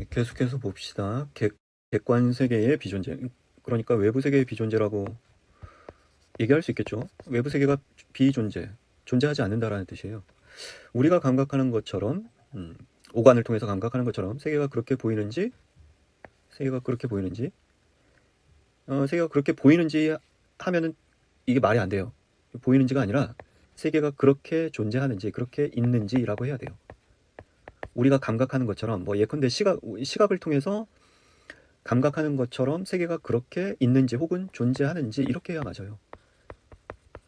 계속해서 봅시다. 객관 세계의 비존재. 그러니까 외부 세계의 비존재라고 얘기할 수 있겠죠. 외부 세계가 비존재, 존재하지 않는다라는 뜻이에요. 우리가 감각하는 것처럼, 오감을 통해서 감각하는 것처럼 세계가 그렇게 보이는지, 세계가 그렇게 보이는지, 세계가 그렇게 보이는지 하면은 이게 말이 안 돼요. 보이는지가 아니라 세계가 그렇게 존재하는지, 그렇게 있는지라고 해야 돼요. 우리가 감각하는 것처럼, 뭐 예컨대 시각을 통해서 감각하는 것처럼 세계가 그렇게 있는지 혹은 존재하는지 이렇게 해야 맞아요.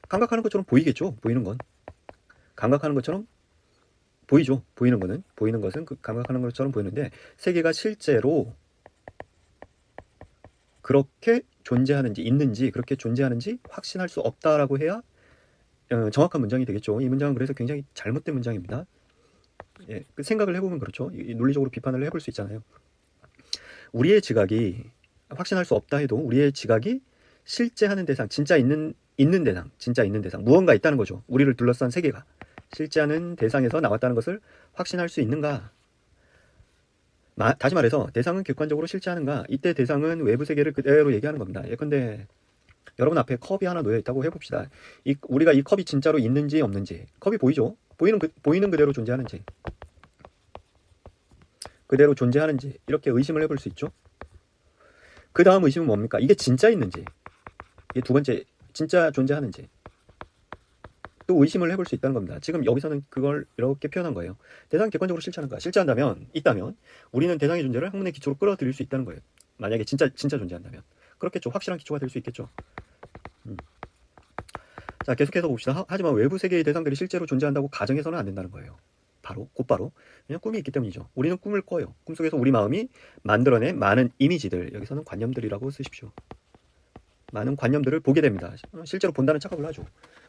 감각하는 것처럼 보이겠죠. 보이는 건 감각하는 것처럼 보이죠. 보이는 것은 그 감각하는 것처럼 보이는데 세계가 실제로 그렇게 존재하는지 있는지 그렇게 존재하는지 확신할 수 없다라고 해야 정확한 문장이 되겠죠. 이 문장은 그래서 굉장히 잘못된 문장입니다. 예, 그 생각을 해보면 그렇죠. 논리적으로 비판을 해볼 수 있잖아요. 우리의 지각이 확신할 수 없다 해도 우리의 지각이 실제 하는 대상, 진짜 있는 대상, 진짜 있는 대상, 무언가 있다는 거죠. 우리를 둘러싼 세계가 실제하는 대상에서 나왔다는 것을 확신할 수 있는가? 다시 말해서 대상은 객관적으로 실제하는가? 이때 대상은 외부 세계를 그대로 얘기하는 겁니다. 예컨대 여러분 앞에 컵이 하나 놓여 있다고 해봅시다. 우리가 이 컵이 진짜로 있는지 없는지, 컵이 보이죠? 보이는 그대로 존재하는지, 그대로 존재하는지 이렇게 의심을 해볼 수 있죠. 그 다음 의심은 뭡니까? 이게 진짜 있는지, 이게 두 번째 진짜 존재하는지 또 의심을 해볼 수 있다는 겁니다. 지금 여기서는 그걸 이렇게 표현한 거예요. 대상이 객관적으로 실체하는가? 있다면 우리는 대상의 존재를 학문의 기초로 끌어들일 수 있다는 거예요. 만약에 진짜 존재한다면 그렇겠죠. 확실한 기초가 될 수 있겠죠. 자, 계속해서 봅시다. 하지만 외부 세계의 대상들이 실제로 존재한다고 가정해서는 안 된다는 거예요. 곧바로 그냥 꿈이 있기 때문이죠. 우리는 꿈을 꿔요. 꿈속에서 우리 마음이 만들어낸 많은 이미지들, 여기서는 관념들이라고 쓰십시오. 많은 관념들을 보게 됩니다. 실제로 본다는 착각을 하죠.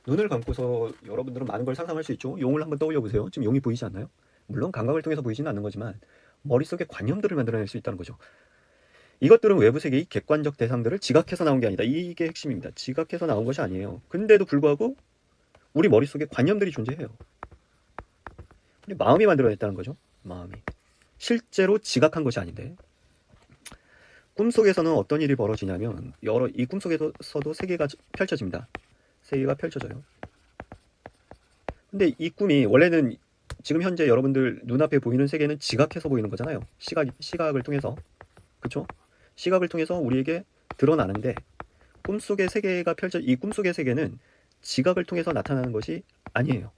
눈을 감고서 여러분들은 많은 걸 상상할 수 있죠. 용을 한번 떠올려 보세요. 지금 용이 보이지 않나요? 물론 감각을 통해서 보이지는 않는 거지만 머릿속에 관념들을 만들어낼 수 있다는 거죠. 이것들은 외부 세계의 객관적 대상들을 지각해서 나온 게 아니다. 이게 핵심입니다. 지각해서 나온 것이 아니에요. 근데도 불구하고 우리 머릿속에 관념들이 존재해요. 우리 마음이 만들어냈다는 거죠. 마음이. 실제로 지각한 것이 아닌데. 꿈속에서는 어떤 일이 벌어지냐면 이 꿈속에서도 세계가 펼쳐집니다. 세계가 펼쳐져요. 근데 이 꿈이 원래는 지금 현재 여러분들 눈앞에 보이는 세계는 지각해서 보이는 거잖아요. 시각을 통해서. 그쵸? 시각을 통해서 우리에게 드러나는데 이 꿈속의 세계는 지각을 통해서 나타나는 것이 아니에요.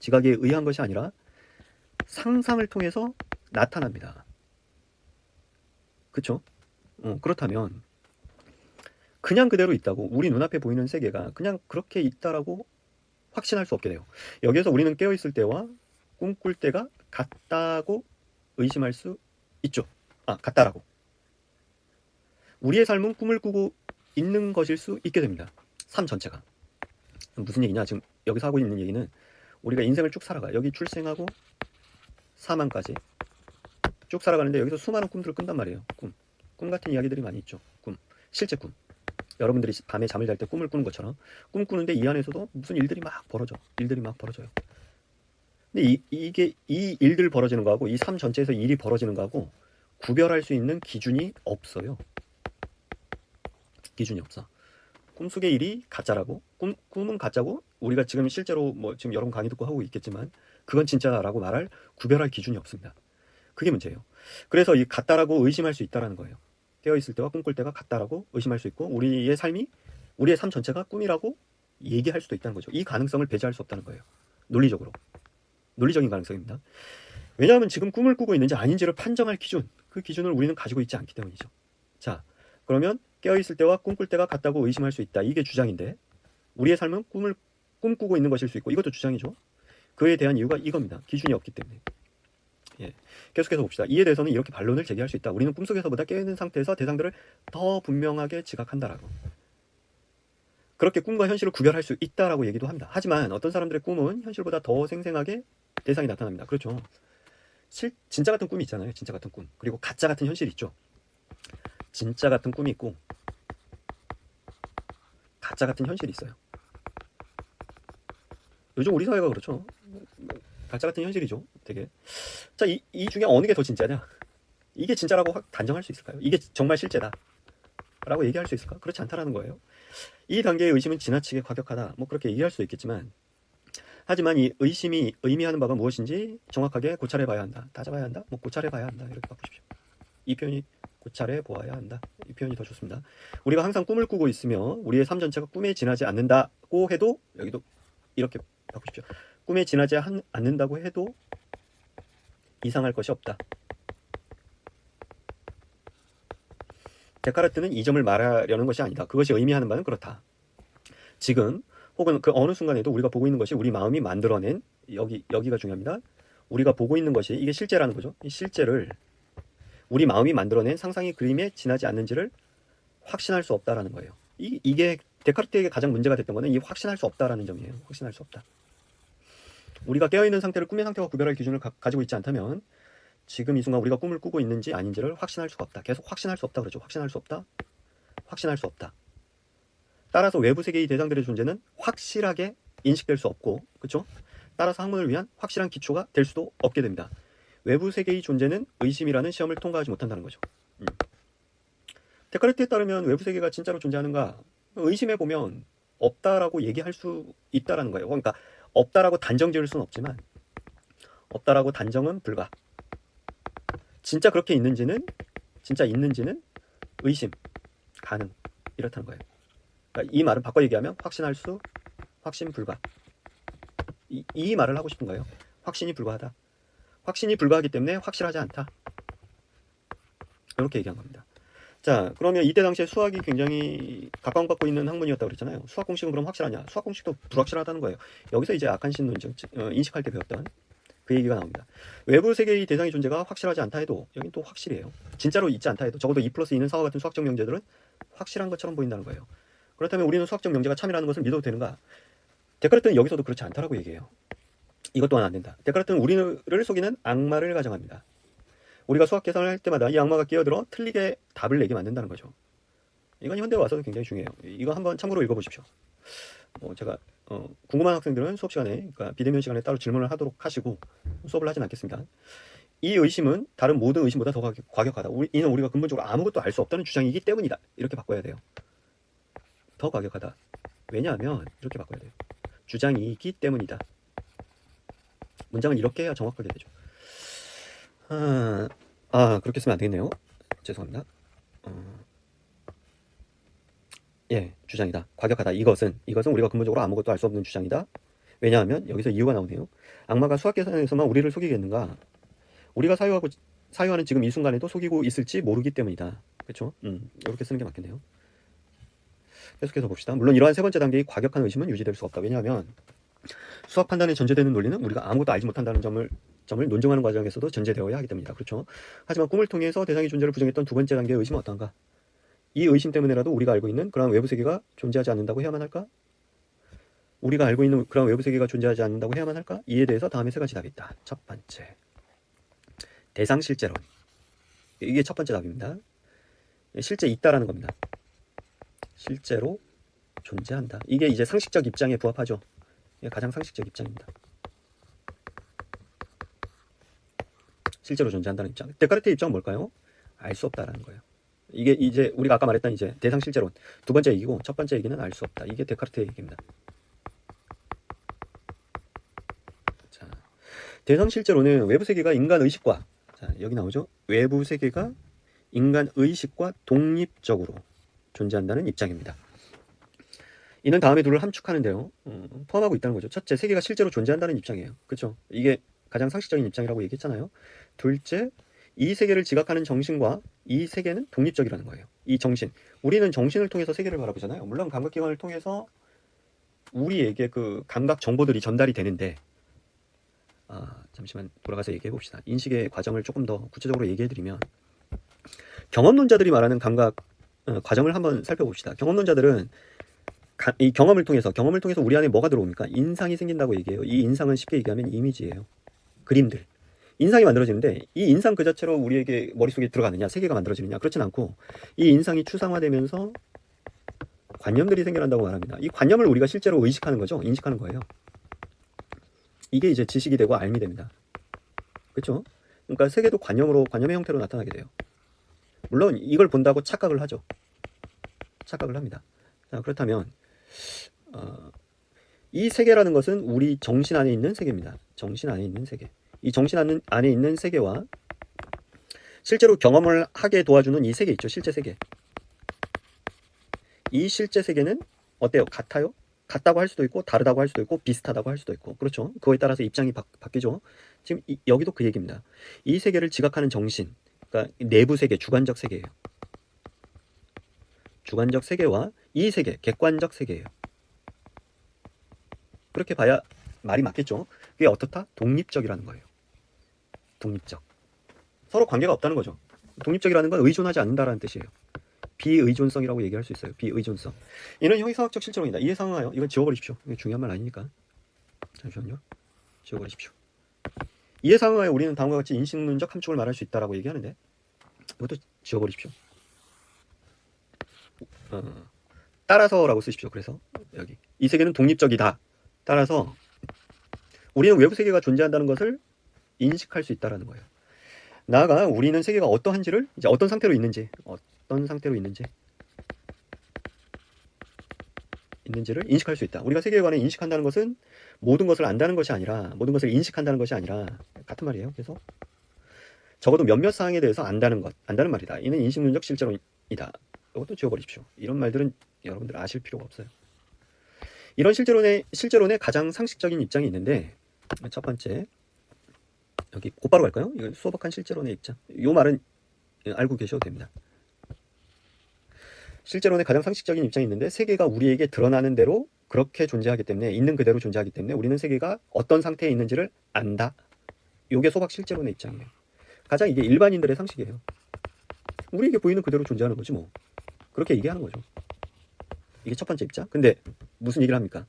지각에 의한 것이 아니라 상상을 통해서 나타납니다. 그쵸? 그렇다면 그냥 그대로 있다고 우리 눈앞에 보이는 세계가 그냥 그렇게 있다라고 확신할 수 없게 돼요. 여기에서 우리는 깨어있을 때와 꿈꿀 때가 같다고 의심할 수 있죠. 같다라고. 우리의 삶은 꿈을 꾸고 있는 것일 수 있게 됩니다. 삶 전체가. 무슨 얘기냐? 지금 여기서 하고 있는 얘기는 우리가 인생을 쭉 살아가. 여기 출생하고 사망까지 쭉 살아가는데 여기서 수많은 꿈들을 꾼단 말이에요. 꿈 같은 이야기들이 많이 있죠. 실제 꿈. 여러분들이 밤에 잠을 잘 때 꿈을 꾸는 것처럼 꿈 꾸는데 이 안에서도 무슨 일들이 막 벌어져요. 근데 이 일들 벌어지는 거하고 이 삶 전체에서 일이 벌어지는 거하고 구별할 수 있는 기준이 없어요. 기준이 없어. 꿈속의 일이 가짜라고, 꿈은 가짜고 우리가 지금 실제로 지금 여러분 강의 듣고 하고 있겠지만 그건 진짜라고 구별할 기준이 없습니다. 그게 문제예요. 그래서 이 같다라고 의심할 수 있다라는 거예요. 깨어있을 때와 꿈꿀 때가 같다라고 의심할 수 있고 우리의 삶 전체가 꿈이라고 얘기할 수도 있다는 거죠. 이 가능성을 배제할 수 없다는 거예요. 논리적인 가능성입니다. 왜냐하면 지금 꿈을 꾸고 있는지 아닌지를 판정할 그 기준을 우리는 가지고 있지 않기 때문이죠. 자, 그러면 깨어있을 때와 꿈꿀 때가 같다고 의심할 수 있다. 이게 주장인데 우리의 삶은 꿈꾸고 있는 것일 수 있고 이것도 주장이죠. 그에 대한 이유가 이겁니다. 기준이 없기 때문에. 예. 계속해서 봅시다. 이에 대해서는 이렇게 반론을 제기할 수 있다. 우리는 꿈속에서보다 깨어있는 상태에서 대상들을 더 분명하게 지각한다라고. 그렇게 꿈과 현실을 구별할 수 있다라고 얘기도 합니다. 하지만 어떤 사람들의 꿈은 현실보다 더 생생하게 대상이 나타납니다. 그렇죠. 진짜 같은 꿈이 있잖아요. 진짜 같은 꿈. 그리고 가짜 같은 현실이 있죠. 진짜 같은 꿈이 있고 가짜 같은 현실이 있어요. 요즘 우리 사회가 그렇죠. 가짜 같은 현실이죠. 되게. 자, 이 중에 어느 게 더 진짜냐? 이게 진짜라고 확 단정할 수 있을까요? 이게 정말 실제다 라고 얘기할 수 있을까? 그렇지 않다라는 거예요. 이 단계의 의심은 지나치게 과격하다, 뭐 그렇게 얘기할 수 있겠지만, 하지만 이 의심이 의미하는 바가 무엇인지 정확하게 고찰해 봐야 한다, 따져봐야 한다, 뭐 고찰해 봐야 한다, 이렇게 바꾸십시오. 이 표현이 고찰해 보아야 한다, 이 표현이 더 좋습니다. 우리가 항상 꿈을 꾸고 있으며 우리의 삶 전체가 꿈에 지나지 않는다고 해도, 여기도 이렇게 바꾸십시오. 꿈에 지나지 않는다고 해도 이상할 것이 없다. 데카르트는 이 점을 말하려는 것이 아니다. 그것이 의미하는 바는 그렇다. 지금 혹은 그 어느 순간에도 우리가 보고 있는 것이 우리 마음이 만들어낸, 여기가 중요합니다. 우리가 보고 있는 것이 이게 실제라는 거죠. 이 실제를 우리 마음이 만들어낸 상상의 그림에 지나지 않는지를 확신할 수 없다라는 거예요. 이게 데카르트에게 가장 문제가 됐던 거는 이 확신할 수 없다라는 점이에요. 확신할 수 없다. 우리가 깨어있는 상태를 꿈의 상태와 구별할 기준을 가지고 있지 않다면 지금 이 순간 우리가 꿈을 꾸고 있는지 아닌지를 확신할 수가 없다. 계속 확신할 수 없다 그러죠. 확신할 수 없다. 확신할 수 없다. 따라서 외부 세계의 대상들의 존재는 확실하게 인식될 수 없고, 그렇죠? 따라서 학문을 위한 확실한 기초가 될 수도 없게 됩니다. 외부 세계의 존재는 의심이라는 시험을 통과하지 못한다는 거죠. 데카르트에 따르면 외부 세계가 진짜로 존재하는가? 의심해 보면 없다라고 얘기할 수 있다라는 거예요. 그러니까 없다라고 단정 지을 수는 없지만 없다라고 단정은 불가. 진짜 그렇게 있는지는, 진짜 있는지는 의심, 가능, 이렇다는 거예요. 그러니까 이 말은 바꿔 얘기하면 확신 불가. 이 말을 하고 싶은 거예요. 확신이 불가하다. 확신이 불가하기 때문에 확실하지 않다. 이렇게 얘기한 겁니다. 자, 그러면 이때 당시에 수학이 굉장히 각광받고 있는 학문이었다고 그랬잖아요. 수학 공식은 그럼 확실하냐? 수학 공식도 불확실하다는 거예요. 여기서 이제 아칸신 논증, 인식할 때 배웠던 그 얘기가 나옵니다. 외부 세계의 대상의 존재가 확실하지 않다 해도 여긴 또 확실해요. 진짜로 있지 않다 해도 적어도 2+2는 4와 같은 수학적 명제들은 확실한 것처럼 보인다는 거예요. 그렇다면 우리는 수학적 명제가 참이라는 것을 믿어도 되는가? 데카르트는 여기서도 그렇지 않다라고 얘기해요. 이것 또한 안 된다. 데카르트는 우리를 속이는 악마를 가정합니다. 우리가 수학 계산을 할 때마다 이 악마가 끼어들어 틀리게 답을 내게 만든다는 거죠. 이건 현대에 와서도 굉장히 중요해요. 이거 한번 참고로 읽어보십시오. 제가 궁금한 학생들은 수업 시간에, 그러니까 비대면 시간에 따로 질문을 하도록 하시고 수업을 하진 않겠습니다. 이 의심은 다른 모든 의심보다 더 과격하다. 이는 우리가 근본적으로 아무것도 알 수 없다는 주장이기 때문이다. 이렇게 바꿔야 돼요. 더 과격하다. 왜냐하면 이렇게 바꿔야 돼요. 주장이기 때문이다. 문장은 이렇게 해야 정확하게 되죠. 그렇게 쓰면 안 되겠네요. 죄송합니다. 예, 주장이다. 과격하다. 이것은 우리가 근본적으로 아무것도 알 수 없는 주장이다. 왜냐하면 여기서 이유가 나오네요. 악마가 수학 계산에서만 우리를 속이겠는가? 우리가 사유하는 지금 이 순간에도 속이고 있을지 모르기 때문이다. 그렇죠? 이렇게 쓰는 게 맞겠네요. 계속해서 봅시다. 물론 이러한 세 번째 단계의 과격한 의심은 유지될 수 없다. 왜냐하면 수학 판단에 전제되는 논리는 우리가 아무것도 알지 못한다는 점을 논증하는 과정에서도 전제되어야 하기 때문이다. 그렇죠? 하지만 꿈을 통해서 대상의 존재를 부정했던 두 번째 단계의 의심은 어떤가? 이 의심 때문에라도 우리가 알고 있는 그러한 외부 세계가 존재하지 않는다고 해야만 할까? 우리가 알고 있는 그러한 외부 세계가 존재하지 않는다고 해야만 할까? 이에 대해서 다음에 세 가지 답이 있다. 첫 번째, 대상 실제론. 이게 첫 번째 답입니다. 실제 있다라는 겁니다. 실제로 존재한다. 이게 이제 상식적 입장에 부합하죠. 이게 가장 상식적 입장입니다. 실제로 존재한다는 입장. 데카르트의 입장은 뭘까요? 알 수 없다라는 거예요. 이게 이제 우리가 아까 말했던 이제 대상 실제론 두 번째 얘기고, 첫 번째 얘기는 알 수 없다. 이게 데카르트의 얘기입니다. 자, 대상 실제론은 외부 세계가 인간 의식과, 자, 여기 나오죠. 외부 세계가 인간 의식과 독립적으로 존재한다는 입장입니다. 이는 다음의 둘을 함축하는데요. 포함하고 있다는 거죠. 첫째, 세계가 실제로 존재한다는 입장이에요. 그렇죠? 이게 가장 상식적인 입장이라고 얘기했잖아요. 둘째, 이 세계를 지각하는 정신과 이 세계는 독립적이라는 거예요. 이 정신, 우리는 정신을 통해서 세계를 바라보잖아요. 물론 감각기관을 통해서 우리에게 그 감각 정보들이 전달이 되는데, 잠시만 돌아가서 얘기해 봅시다. 인식의 과정을 조금 더 구체적으로 얘기해 드리면, 경험론자들이 말하는 감각 과정을 한번 살펴봅시다. 경험론자들은 이 경험을 통해서 우리 안에 뭐가 들어옵니까? 인상이 생긴다고 얘기해요. 이 인상은 쉽게 얘기하면 이미지예요. 그림들. 인상이 만들어지는데 이 인상 그 자체로 우리에게 머릿속에 들어가느냐, 세계가 만들어지느냐, 그렇진 않고 이 인상이 추상화되면서 관념들이 생겨난다고 말합니다. 이 관념을 우리가 실제로 의식하는 거죠. 인식하는 거예요. 이게 이제 지식이 되고 알미 됩니다. 그렇죠? 그러니까 세계도 관념의 형태로 나타나게 돼요. 물론 이걸 본다고 착각을 하죠. 착각을 합니다. 자, 그렇다면 이 세계라는 것은 우리 정신 안에 있는 세계입니다. 정신 안에 있는 세계. 이 정신 안에 있는 세계와 실제로 경험을 하게 도와주는 이 세계 있죠. 실제 세계. 이 실제 세계는 어때요? 같아요? 같다고 할 수도 있고 다르다고 할 수도 있고 비슷하다고 할 수도 있고 그렇죠. 그거에 따라서 입장이 바뀌죠. 지금 여기도 그 얘기입니다. 이 세계를 지각하는 정신, 그러니까 내부 세계, 주관적 세계예요. 주관적 세계와 이 세계, 객관적 세계예요. 그렇게 봐야 말이 맞겠죠. 그게 어떻다? 독립적이라는 거예요. 독립적. 서로 관계가 없다는 거죠. 독립적이라는 건 의존하지 않는다라는 뜻이에요. 비의존성이라고 얘기할 수 있어요. 비의존성. 이는 형이상학적 실제론이다. 이해상하여 이건 지워버리십시오. 이게 중요한 말 아니니까. 잠시만요. 지워버리십시오. 이해상하여 우리는 다음과 같이 인식론적 함축을 말할 수 있다라고 얘기하는데 이것도 지워버리십시오. 따라서라고 쓰십시오. 그래서 여기 이 세계는 독립적이다. 따라서 우리는 외부 세계가 존재한다는 것을 인식할 수 있다라는 거예요. 나아가 우리는 세계가 어떠한지를 이제 어떤 상태로 있는지를 인식할 수 있다. 우리가 세계에 관해 인식한다는 것은 모든 것을 안다는 것이 아니라 모든 것을 인식한다는 것이 아니라 같은 말이에요. 그래서 적어도 몇몇 사항에 대해서 안다는 말이다. 이는 인식론적 실제론이다. 이것도 지워버리십시오. 이런 말들은 여러분들 아실 필요가 없어요. 이런 실제론의 가장 상식적인 입장이 있는데 첫 번째 여기 곧바로 갈까요? 이건 소박한 실제론의 입장. 이 말은 알고 계셔도 됩니다. 실제론의 가장 상식적인 입장이 있는데 세계가 우리에게 드러나는 대로 그렇게 존재하기 때문에 있는 그대로 존재하기 때문에 우리는 세계가 어떤 상태에 있는지를 안다. 이게 소박 실제론의 입장이에요. 가장 이게 일반인들의 상식이에요. 우리에게 보이는 그대로 존재하는 거지 뭐. 그렇게 얘기하는 거죠. 이게 첫 번째 입장. 근데 무슨 얘기를 합니까?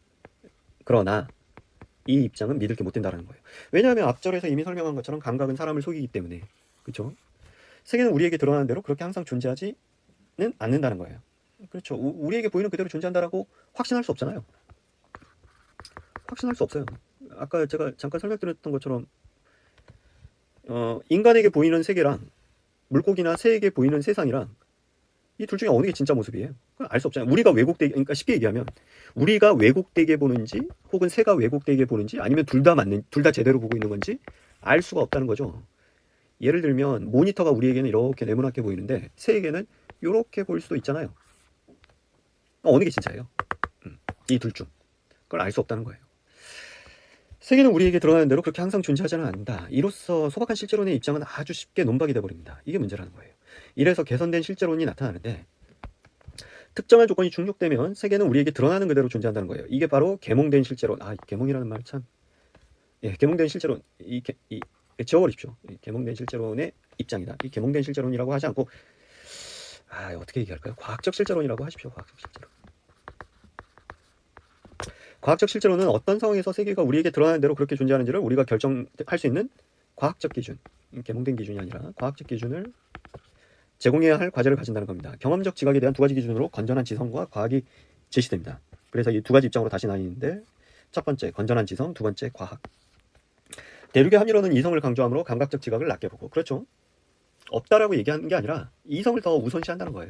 그러나 이 입장은 믿을 게 못 된다는 거예요. 왜냐하면 앞절에서 이미 설명한 것처럼 감각은 사람을 속이기 때문에 그렇죠. 세계는 우리에게 드러나는 대로 그렇게 항상 존재하지는 않는다는 거예요. 그렇죠. 우리에게 보이는 그대로 존재한다라고 확신할 수 없잖아요. 확신할 수 없어요. 아까 제가 잠깐 설명드렸던 것처럼 인간에게 보이는 세계랑 물고기나 새에게 보이는 세상이랑 이 둘 중에 어느 게 진짜 모습이에요? 그건 알 수 없잖아요. 우리가 왜곡되게, 그러니까 쉽게 얘기하면 우리가 왜곡되게 보는지 혹은 새가 왜곡되게 보는지 아니면 둘 다 제대로 보고 있는 건지 알 수가 없다는 거죠. 예를 들면 모니터가 우리에게는 이렇게 네모나게 보이는데 새에게는 이렇게 보일 수도 있잖아요. 어느 게 진짜예요? 이 둘 중. 그걸 알 수 없다는 거예요. 세계는 우리에게 드러나는 대로 그렇게 항상 존재하지는 않는다. 이로써 소박한 실제론의 입장은 아주 쉽게 논박이 돼버립니다. 이게 문제라는 거예요. 이래서 개선된 실제론이 나타나는데 특정한 조건이 충족되면 세계는 우리에게 드러나는 그대로 존재한다는 거예요. 이게 바로 계몽된 실제론. 계몽이라는 말 참. 계몽된 실제론. 지워버리십시오. 계몽된 실제론의 입장이다. 이 계몽된 실제론이라고 하지 않고 어떻게 얘기할까요? 과학적 실제론이라고 하십시오. 과학적 실제론. 과학적 실제론은 어떤 상황에서 세계가 우리에게 드러나는 대로 그렇게 존재하는지를 우리가 결정할 수 있는 과학적 기준, 계몽된 기준이 아니라 과학적 기준을 제공해야 할 과제를 가진다는 겁니다. 경험적 지각에 대한 두 가지 기준으로 건전한 지성과 과학이 제시됩니다. 그래서 이 두 가지 입장으로 다시 나뉘는데 첫 번째 건전한 지성, 두 번째 과학. 대륙의 합리론은 이성을 강조하므로 감각적 지각을 낮게 보고 그렇죠. 없다라고 얘기하는 게 아니라 이성을 더 우선시한다는 거예요.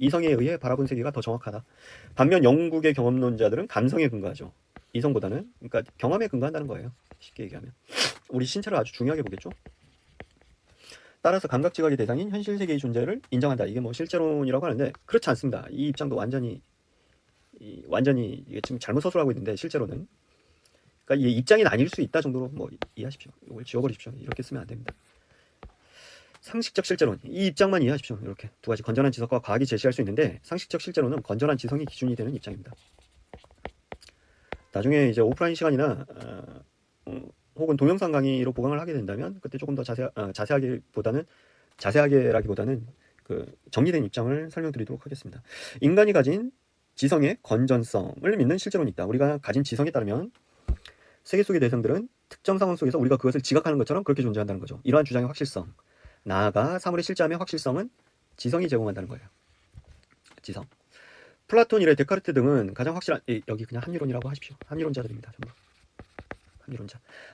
이성에 의해 바라본 세계가 더 정확하다. 반면 영국의 경험론자들은 감성에 근거하죠. 이성보다는. 그러니까 경험에 근거한다는 거예요. 쉽게 얘기하면. 우리 신체를 아주 중요하게 보겠죠. 따라서 감각지각의 대상인 현실 세계의 존재를 인정한다. 이게 뭐 실제론이라고 하는데 그렇지 않습니다. 이 입장도 완전히 이게 지금 잘못 서술하고 있는데 실제로는. 그러니까 이 입장이 나뉠 수 있다 정도로 뭐 이해하십시오. 이걸 지워버리십시오. 이렇게 쓰면 안 됩니다. 상식적 실제론, 이 입장만 이해하십시오. 이렇게 두 가지 건전한 지성과 과학이 제시할 수 있는데 상식적 실제론은 건전한 지성이 기준이 되는 입장입니다. 나중에 이제 오프라인 시간이나 혹은 동영상 강의로 보강을 하게 된다면 그때 조금 더 자세하게라기보다는 그 정리된 입장을 설명드리도록 하겠습니다. 인간이 가진 지성의 건전성을 믿는 실제론이 있다. 우리가 가진 지성에 따르면 세계 속의 대상들은 특정 상황 속에서 우리가 그것을 지각하는 것처럼 그렇게 존재한다는 거죠. 이러한 주장의 확실성, 나아가 사물의 실제함의 확실성은 지성이 제공한다는 거예요. 지성. 플라톤 이래 데카르트 등은 가장 확실한 여기 그냥 합리론이라고 하십시오. 합리론자들입니다. 전부.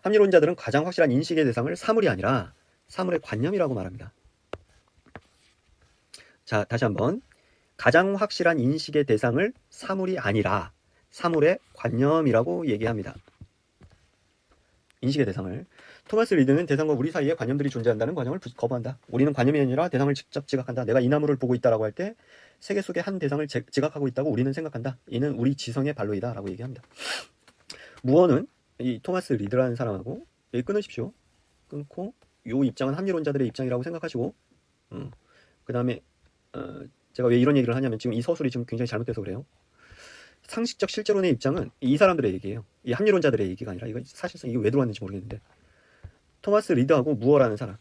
합리론자들은 가장 확실한 인식의 대상을 사물이 아니라 사물의 관념이라고 말합니다. 자, 다시 한번. 가장 확실한 인식의 대상을 사물이 아니라 사물의 관념이라고 얘기합니다. 인식의 대상을. 토마스 리드는 대상과 우리 사이에 관념들이 존재한다는 관념을 거부한다. 우리는 관념이 아니라 대상을 직접 지각한다. 내가 이 나무를 보고 있다라고 할 때 세계 속의 한 대상을 지각하고 있다고 우리는 생각한다. 이는 우리 지성의 발로이다 라고 얘기합니다. 무어는 이 토마스 리드라는 사람하고 여기 끊으십시오. 끊고 요 입장은 합리론자들의 입장이라고 생각하시고 그 다음에 제가 왜 이런 얘기를 하냐면 지금 이 서술이 지금 굉장히 잘못돼서 그래요. 상식적 실제론의 입장은 이 사람들의 얘기예요. 이 합리론자들의 얘기가 아니라 이거 사실상 이게 왜 들어왔는지 모르겠는데 토마스 리드하고 무어라는 사람.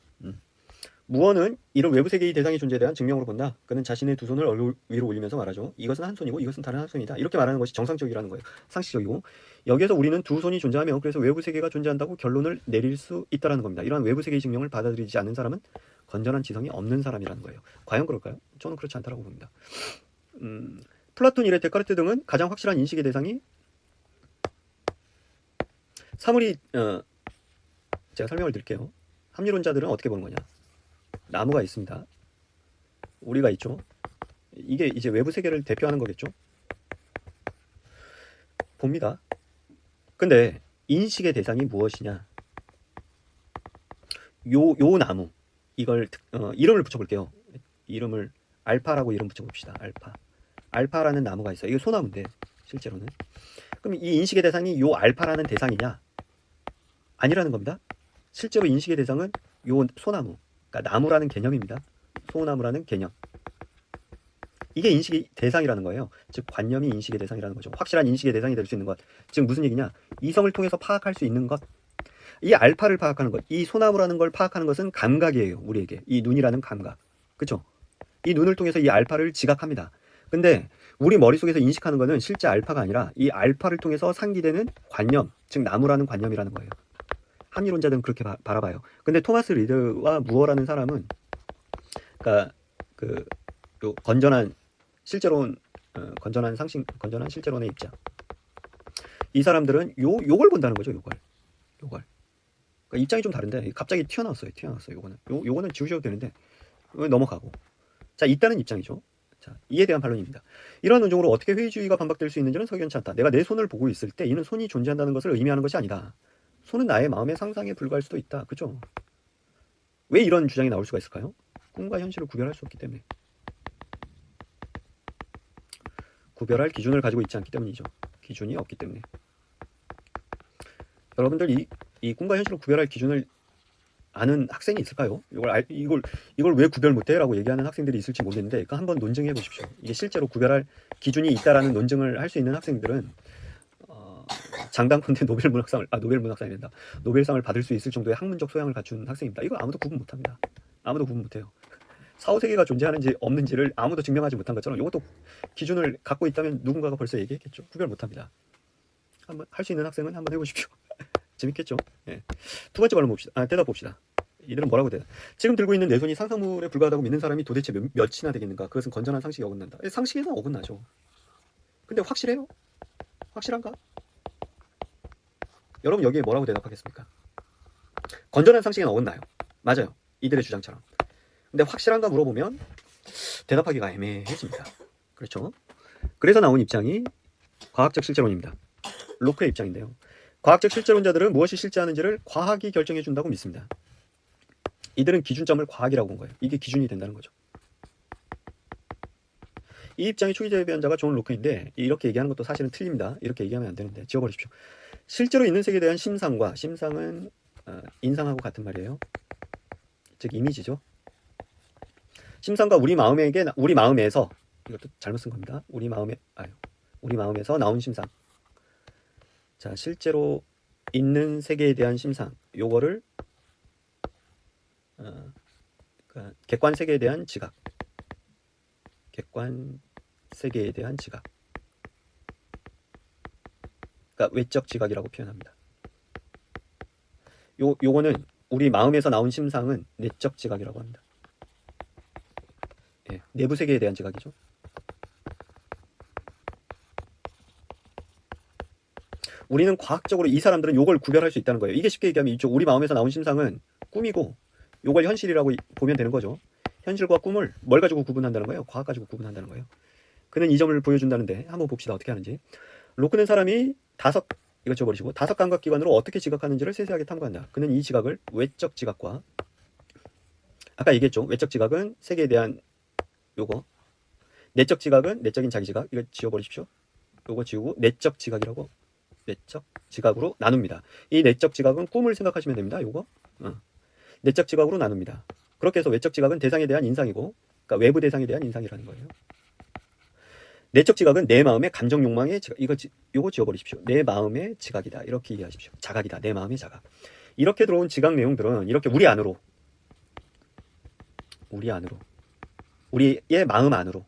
무어는 이런 외부 세계의 대상의 존재에 대한 증명으로 본다. 그는 자신의 두 손을 얼굴 위로 올리면서 말하죠. 이것은 한 손이고 이것은 다른 한 손이다. 이렇게 말하는 것이 정상적이라는 거예요. 상식적이고 여기에서 우리는 두 손이 존재하며 그래서 외부 세계가 존재한다고 결론을 내릴 수 있다라는 겁니다. 이러한 외부 세계의 증명을 받아들이지 않는 사람은 건전한 지성이 없는 사람이라는 거예요. 과연 그럴까요? 저는 그렇지 않다라고 봅니다. 플라톤 이래 데카르트 등은 가장 확실한 인식의 대상이 사물이 제가 설명을 드릴게요. 합리론자들은 어떻게 보는 거냐? 나무가 있습니다. 우리가 있죠. 이게 이제 외부 세계를 대표하는 거겠죠. 봅니다. 근데 인식의 대상이 무엇이냐? 요 나무 이걸 이름을 붙여볼게요. 이름을 알파라고 이름 붙여봅시다. 알파라는 나무가 있어요. 이거 소나무인데 실제로는. 그럼 이 인식의 대상이 요 알파라는 대상이냐? 아니라는 겁니다. 실제로 인식의 대상은 요 소나무, 그러니까 나무라는 개념입니다. 소나무라는 개념. 이게 인식의 대상이라는 거예요. 즉 관념이 인식의 대상이라는 거죠. 확실한 인식의 대상이 될 수 있는 것. 즉 무슨 얘기냐? 이성을 통해서 파악할 수 있는 것. 이 알파를 파악하는 것, 이 소나무라는 걸 파악하는 것은 감각이에요. 우리에게. 이 눈이라는 감각. 그렇죠? 이 눈을 통해서 이 알파를 지각합니다. 근데 우리 머릿속에서 인식하는 것은 실제 알파가 아니라 이 알파를 통해서 상기되는 관념, 즉 나무라는 관념이라는 거예요. 합리론자들은 그렇게 바라봐요. 근데 토마스 리드와 무어라는 사람은 그러니까 요 건전한 실제로운 건전한 실제론의 입장. 이 사람들은 요걸 본다는 거죠. 요걸. 그러니까 입장이 좀 다른데 갑자기 튀어나왔어요. 요거는 지우셔도 되는데 넘어가고. 자, 있다는 입장이죠. 자, 이에 대한 반론입니다. 이러한 논증으로 어떻게 회의주의가 반박될 수 있는지는 석연치 않다. 내가 내 손을 보고 있을 때 이는 손이 존재한다는 것을 의미하는 것이 아니다. 손은 나의 마음의 상상에 불과할 수도 있다. 그죠? 왜 이런 주장이 나올 수가 있을까요? 꿈과 현실을 구별할 수 없기 때문에. 구별할 기준을 가지고 있지 않기 때문이죠. 기준이 없기 때문에. 여러분들 이 꿈과 현실을 구별할 기준을 아는 학생이 있을까요? 이걸 왜 구별 못해? 라고 얘기하는 학생들이 있을지 모르겠는데 그 한번 논증해 보십시오. 이게 실제로 구별할 기준이 있다라는 논증을 할 수 있는 학생들은 장단컨대 노벨상을 받을 수 있을 정도의 학문적 소양을 갖춘 학생입니다. 이거 아무도 구분 못합니다. 아무도 구분 못해요. 사후세계가 존재하는지 없는지를 아무도 증명하지 못한 것처럼 이것도 기준을 갖고 있다면 누군가가 벌써 얘기했겠죠. 구별 못합니다. 한번 할 수 있는 학생은 한번 해보십시오. 재밌겠죠? 예. 두 번째 발론 봅시다. 대답 봅시다. 이들은 뭐라고 돼요? 지금 들고 있는 내 손이 상상물에 불과하다고 믿는 사람이 도대체 몇이나 되겠는가? 그것은 건전한 상식에 어긋난다. 상식에는 어긋나죠. 근데 확실해요? 확실한가? 여러분 여기에 뭐라고 대답하겠습니까? 건전한 상식에는 어긋나요. 맞아요. 이들의 주장처럼. 근데 확실한가 물어보면 대답하기가 애매해집니다. 그렇죠? 그래서 나온 입장이 과학적 실제론입니다. 로크의 입장인데요. 과학적 실제론자들은 무엇이 실제하는지를 과학이 결정해 준다고 믿습니다. 이들은 기준점을 과학이라고 본 거예요. 이게 기준이 된다는 거죠. 이 입장의 초기 대변자가 존 로크인데 이렇게 얘기하는 것도 사실은 틀립니다. 이렇게 얘기하면 안 되는데 지워버리십시오. 실제로 있는 세계에 대한 심상은 인상하고 같은 말이에요. 즉 이미지죠. 심상과 우리 마음에서 이것도 잘못 쓴 겁니다. 우리 마음에서 나온 심상. 자, 실제로 있는 세계에 대한 심상. 요거를 그러니까 객관 세계에 대한 지각. 객관 세계에 대한 지각. 그러니까 외적 지각이라고 표현합니다. 요거는 우리 마음에서 나온 심상은 내적 지각이라고 합니다. 예, 내부 세계에 대한 지각이죠. 우리는 과학적으로 이 사람들은 요걸 구별할 수 있다는 거예요. 이게 쉽게 얘기하면 이쪽 우리 마음에서 나온 심상은 꿈이고 요걸 현실이라고 보면 되는 거죠. 현실과 꿈을 뭘 가지고 구분한다는 거예요? 과학 가지고 구분한다는 거예요. 그는 이 점을 보여준다는데 한번 봅시다. 어떻게 하는지. 로크는 사람이 이거 지워버리시고 다섯 감각기관으로 어떻게 지각하는지를 세세하게 탐구한다. 그는 이 지각을 외적 지각과 아까 얘기했죠. 외적 지각은 세계에 대한 요거, 내적 지각은 내적인 자기 지각, 이거 지워버리십시오. 요거 지우고 내적 지각이라고, 내적 지각으로 나눕니다. 이 내적 지각은 꿈을 생각하시면 됩니다. 요거 내적 지각으로 나눕니다. 그렇게 해서 외적 지각은 대상에 대한 인상이고, 그러니까 외부 대상에 대한 인상이라는 거예요. 내적 지각은 내 마음의 감정 욕망의 지각, 요거 지워버리십시오. 내 마음의 지각이다. 이렇게 이해하십시오. 자각이다. 내 마음의 자각. 이렇게 들어온 지각 내용들은 이렇게 우리 안으로, 우리의 마음 안으로,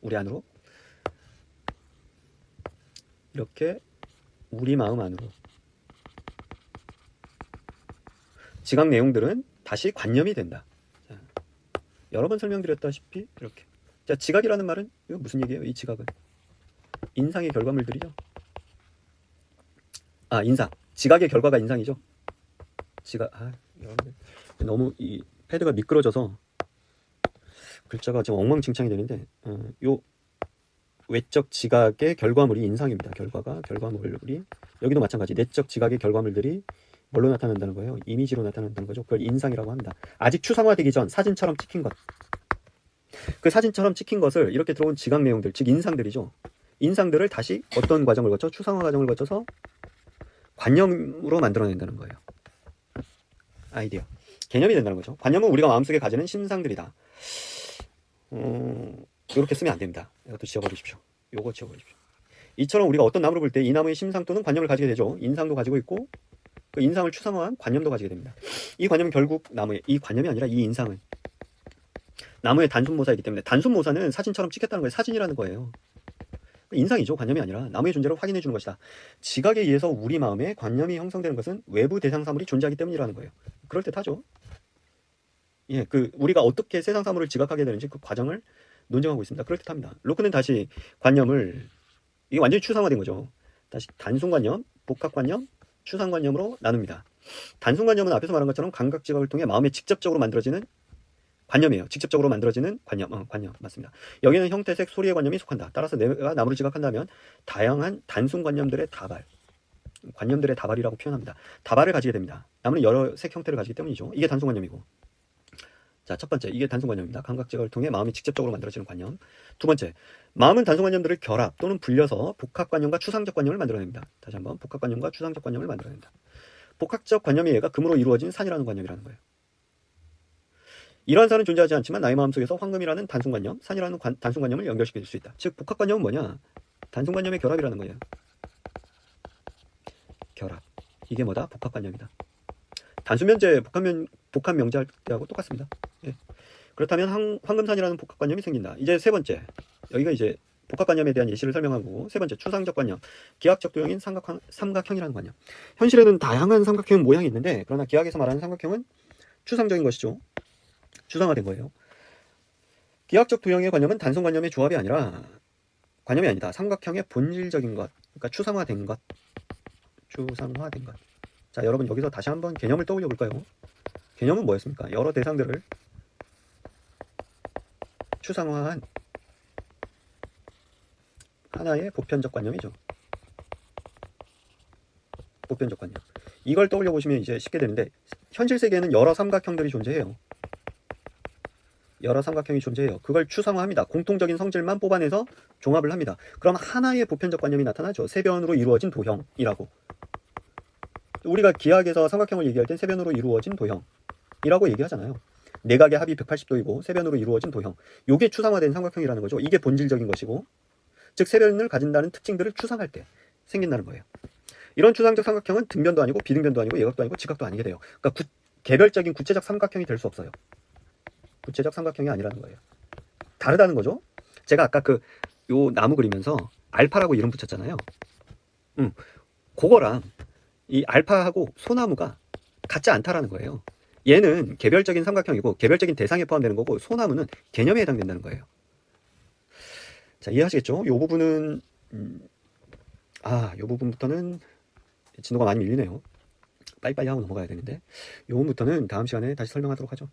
이렇게 우리 마음 안으로 지각 내용들은 다시 관념이 된다. 자, 여러 번 설명드렸다시피 이렇게. 자, 지각이라는 말은 이거 무슨 얘기예요? 이 지각은 인상의 결과물들이죠. 인상. 지각의 결과가 인상이죠. 여러분들 너무 이 패드가 미끄러져서 글자가 지금 엉망진창이 되는데, 요 외적 지각의 결과물이 인상입니다. 결과물이 여기도 마찬가지. 내적 지각의 결과물들이 뭘로 나타난다는 거예요? 이미지로 나타난다는 거죠. 그걸 인상이라고 합니다. 아직 추상화되기 전 사진처럼 찍힌 것. 그 사진처럼 찍힌 것을 이렇게 들어온 지각 내용들, 즉 인상들이죠. 인상들을 다시 어떤 과정을 거쳐? 추상화 과정을 거쳐서 관념으로 만들어낸다는 거예요. 아이디어. 개념이 된다는 거죠. 관념은 우리가 마음속에 가지는 심상들이다. 이렇게 쓰면 안 됩니다. 이것도 지워버리십시오. 요거 지워버리십시오. 이처럼 우리가 어떤 나무를 볼 때 이 나무의 심상 또는 관념을 가지게 되죠. 인상도 가지고 있고 그 인상을 추상화한 관념도 가지게 됩니다. 이 관념은 결국 이 관념이 아니라 이 인상은 나무의 단순 모사이기 때문에, 단순 모사는 사진처럼 찍혔다는 거예요. 사진이라는 거예요. 인상이죠. 관념이 아니라 나무의 존재를 확인해 주는 것이다. 지각에 의해서 우리 마음에 관념이 형성되는 것은 외부 대상 사물이 존재하기 때문이라는 거예요. 그럴듯하죠. 예, 우리가 어떻게 세상 사물을 지각하게 되는지 그 과정을 논증하고 있습니다. 그럴듯합니다. 로크는 다시 관념을, 이게 완전히 추상화된 거죠. 다시 단순관념, 복합관념, 추상관념으로 나눕니다. 단순관념은 앞에서 말한 것처럼 감각지각을 통해 마음에 직접적으로 만들어지는 관념이에요. 직접적으로 만들어지는 관념, 관념 맞습니다. 여기는 형태색, 소리의 관념이 속한다. 따라서 내가 나무를 지각한다면 다양한 단순관념들의 관념들의 다발이라고 표현합니다. 다발을 가지게 됩니다. 나무는 여러 색 형태를 가지기 때문이죠. 이게 단순관념이고. 자, 첫 번째, 이게 단순관념입니다. 감각지각을 통해 마음이 직접적으로 만들어지는 관념. 두 번째, 마음은 단순관념들을 결합 또는 분려서 복합관념과 추상적 관념을 만들어냅니다. 다시 한번, 복합관념과 추상적 관념을 만들어낸다. 복합적 관념이 얘가 금으로 이루어진 산이라는 관념이라는 거예요. 이러한 산은 존재하지 않지만 나의 마음속에서 황금이라는 단순관념, 산이라는 단순관념을 연결시킬 수 있다. 즉 복합관념은 뭐냐? 단순관념의 결합이라는 거예요. 결합. 이게 뭐다? 복합관념이다. 단수면제, 복합명제할 때하고 똑같습니다. 예. 그렇다면 황금산이라는 복합관념이 생긴다. 이제 세 번째, 여기가 이제 복합관념에 대한 예시를 설명하고, 세 번째 추상적 관념, 기하학적 도형인 삼각형이라는 관념. 현실에는 다양한 삼각형 모양이 있는데, 그러나 기하학에서 말하는 삼각형은 추상적인 것이죠. 추상화된 거예요. 기하학적 도형의 관념은 단순관념의 조합이 아니라, 관념이 아니다. 삼각형의 본질적인 것, 그러니까 추상화된 것. 자, 여러분 여기서 다시 한번 개념을 떠올려 볼까요? 개념은 뭐였습니까? 여러 대상들을 추상화한 하나의 보편적 관념이죠. 보편적 관념. 이걸 떠올려 보시면 이제 쉽게 되는데, 현실 세계에는 여러 삼각형들이 존재해요. 여러 삼각형이 존재해요. 그걸 추상화합니다. 공통적인 성질만 뽑아내서 종합을 합니다. 그럼 하나의 보편적 관념이 나타나죠. 세변으로 이루어진 도형이라고. 우리가 기하학에서 삼각형을 얘기할 땐 세변으로 이루어진 도형이라고 얘기하잖아요. 내각의 합이 180도이고 세변으로 이루어진 도형. 이게 추상화된 삼각형이라는 거죠. 이게 본질적인 것이고, 즉 세변을 가진다는 특징들을 추상할 때 생긴다는 거예요. 이런 추상적 삼각형은 등변도 아니고 비등변도 아니고 예각도 아니고 지각도 아니게 돼요. 그러니까 개별적인 구체적 삼각형이 될 수 없어요. 구체적 삼각형이 아니라는 거예요. 다르다는 거죠. 제가 아까 요 나무 그리면서 알파라고 이름 붙였잖아요. 그거랑 이 알파하고 소나무가 같지 않다라는 거예요. 얘는 개별적인 삼각형이고 개별적인 대상에 포함되는 거고, 소나무는 개념에 해당된다는 거예요. 자, 이해하시겠죠? 요 부분은 요 부분부터는 진도가 많이 밀리네요. 빨리빨리 하고 넘어가야 되는데, 요 부분부터는 다음 시간에 다시 설명하도록 하죠.